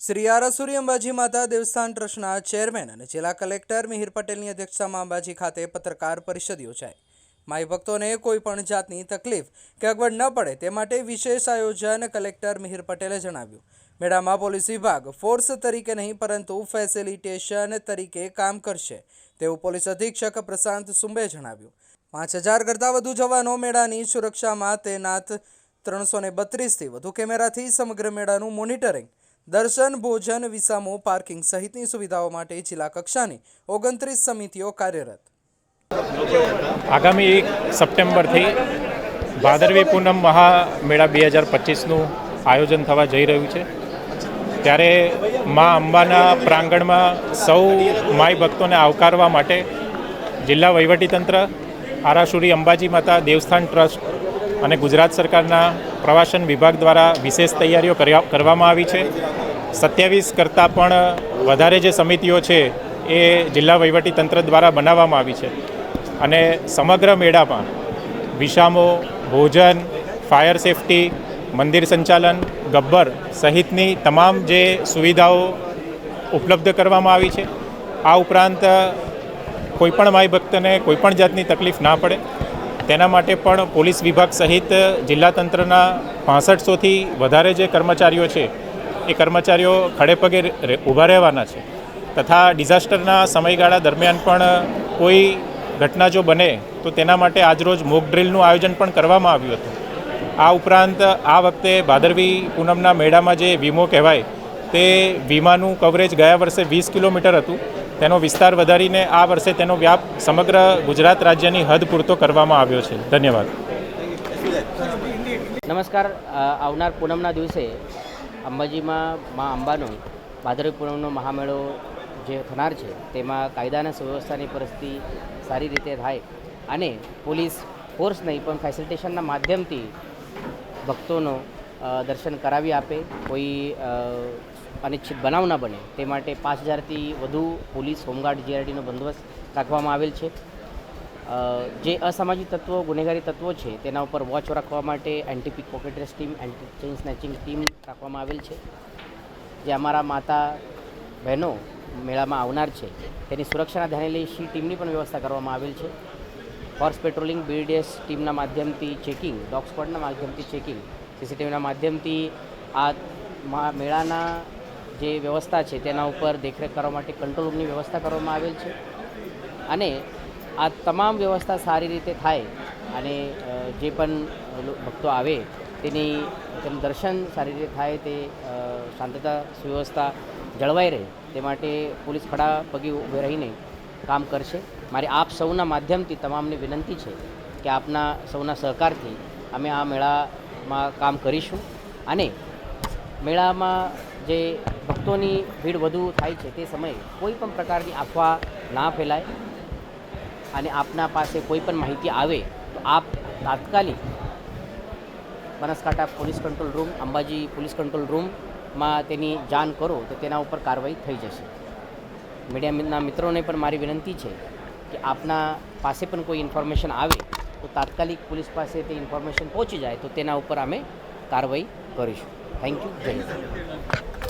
શ્રી આરાસુરી અંબાજી માતા દેવસ્થાન ટ્રસ્ટના ચેરમેન અને જિલ્લા કલેક્ટર મિહિર પટેલની અધ્યક્ષતામાં અંબાજી ખાતે પત્રકાર પરિષદ યોજાઈ। માઈ ભક્તોને કોઈ પણ જાતની તકલીફ કે અગવડ ન પડે તે માટે વિશેષ આયોજન કલેક્ટર મિહિર પટેલે જણાવ્યું। મેળામાં પોલીસ વિભાગ ફોર્સ તરીકે નહીં પરંતુ ફેસિલિટેશન તરીકે કામ કરશે તેવું પોલીસ અધિક્ષક પ્રશાંત સુંબે જણાવ્યું। 5000 કરતાં વધુ જવાનો મેળાની સુરક્ષામાં તૈનાત, 332 થી વધુ કેમેરાથી સમગ્ર મેળાનું મોનિટરિંગ, દર્શન, ભોજન, વિસામો, પાર્કિંગ સહિતની સુવિધાઓ માટે જિલ્લા કક્ષાની 29 સમિતિઓ કાર્યરત। આગામી 1 સપ્ટેમ્બરથી ભાદરવી પૂનમ મહામેળા 2025નું આયોજન થવા જઈ રહ્યું છે, ત્યારે મા અંબાના પ્રાંગણમાં સૌ માઈ ભક્તોને આવકારવા માટે જિલ્લા વહીવટીતંત્ર, આરાસુરી અંબાજી માતા દેવસ્થાન ટ્રસ્ટ અને ગુજરાત સરકારના પ્રવાસન વિભાગ દ્વારા વિશેષ તૈયારીઓ કરવામાં આવી છે। 27 કરતાં પણ વધારે જે સમિતિઓ છે એ જિલ્લા વહીવટીતંત્ર દ્વારા બનાવવામાં આવી છે અને સમગ્ર મેળામાં વિસામો, ભોજન, ફાયર સેફટી, મંદિર સંચાલન, ગબ્બર સહિતની તમામ જે સુવિધાઓ ઉપલબ્ધ કરવામાં આવી છે। આ ઉપરાંત કોઈપણ માઈ ભક્તને કોઈપણ જાતની તકલીફ ના પડે તેના માટે પણ પોલીસ વિભાગ સહિત જિલ્લા તંત્રના 6500થી વધારે જે કર્મચારીઓ છે એ કર્મચારીઓ ખડેપગે ઊભા રહેવાના છે તથા ડિઝાસ્ટરના સમયગાળા દરમિયાન પણ કોઈ ઘટના જો બને તો તેના માટે આજરોજ મોક ડ્રિલનું આયોજન પણ કરવામાં આવ્યું હતું। આ ઉપરાંત આ વખતે ભાદરવી પૂનમના મેળામાં જે વીમો કહેવાય તે વીમાનું કવરેજ ગયા વર્ષે 20 કિલોમીટર હતું, તેનો વિસ્તાર વધારીને આ વર્ષે તેનો વ્યાપ સમગ્ર ગુજરાત રાજ્યની હદ પૂરતો કરવામાં આવ્યો છે। ધન્યવાદ। નમસ્કાર। આવનાર પૂનમના દિવસે અંબાજીમાં મા અંબાનો ભાદરવી પૂનમનો મહામેળો જે થનાર છે તેમાં કાયદા અને સુવ્યવસ્થાની પરિસ્થિતિ સારી રીતે થાય અને પોલીસ ફોર્સ નહીં પણ ફેસિલિટેશનના માધ્યમથી ભક્તોનો દર્શન કરાવી આપે, કોઈ અનિચ્છિત બનાવ ન બને તે માટે 5000થી વધુ પોલીસ, હોમગાર્ડ, જીઆરડીનો બંદોબસ્ત રાખવામાં આવેલ છે। જે અસામાજિક તત્વો, ગુનેગારી તત્વો છે તેના ઉપર વોચ રાખવા માટે anti pick pocketers team, anti chain snatching team રાખવામાં આવેલ છે। જે અમારા માતા બહેનો મેળામાં આવનાર છે તેની સુરક્ષાના ધ્યાને લઈ સી ટીમની પણ વ્યવસ્થા કરવામાં આવેલ છે। હોર્સ પેટ્રોલિંગ, BDS ટીમના માધ્યમથી ચેકિંગ, ડોગ સ્ક્વોડના માધ્યમથી ચેકિંગ, CCTVના માધ્યમથી આ મેળાના જે વ્યવસ્થા છે તેના ઉપર દેખરેખ કરવા માટે કંટ્રોલ રૂમની વ્યવસ્થા કરવામાં આવેલ છે અને આ તમામ વ્યવસ્થા સારી રીતે થાય અને જે પણ ભક્તો આવે તેનું દર્શન સારી રીતે થાય, તે શાંતતા સુવ્યવસ્થા જળવાઈ રહે તે માટે પોલીસ ખડા પગે ઊભે રહીને કામ કરશે। મારી આપ સૌના માધ્યમથી તમામને વિનંતી છે કે આપના સૌના સહકારથી અમે આ મેળામાં કામ કરીશું અને મેળામાં જે ભક્તોની ભીડ વધુ થાય છે તે સમયે કોઈ પણ પ્રકારની અફવા ના ફેલાય અને આપના પાસે કોઈ પણ માહિતી આવે તો આપ તાત્કાલિક Banaskantha police control room, Ambaji police control રૂમમાં તેની જાણ કરો તો તેના ઉપર કાર્યવાહી થઈ જશે। મીડિયાના મિત્રોને પણ મારી વિનંતી છે કે આપના પાસે પણ કોઈ ઇન્ફોર્મેશન આવે તો તાત્કાલિક પોલીસ પાસે તે ઇન્ફોર્મેશન પહોંચી જાય તો તેના ઉપર અમે કાર્યવાહી કરીશું। Thank you. જય હિન્દ।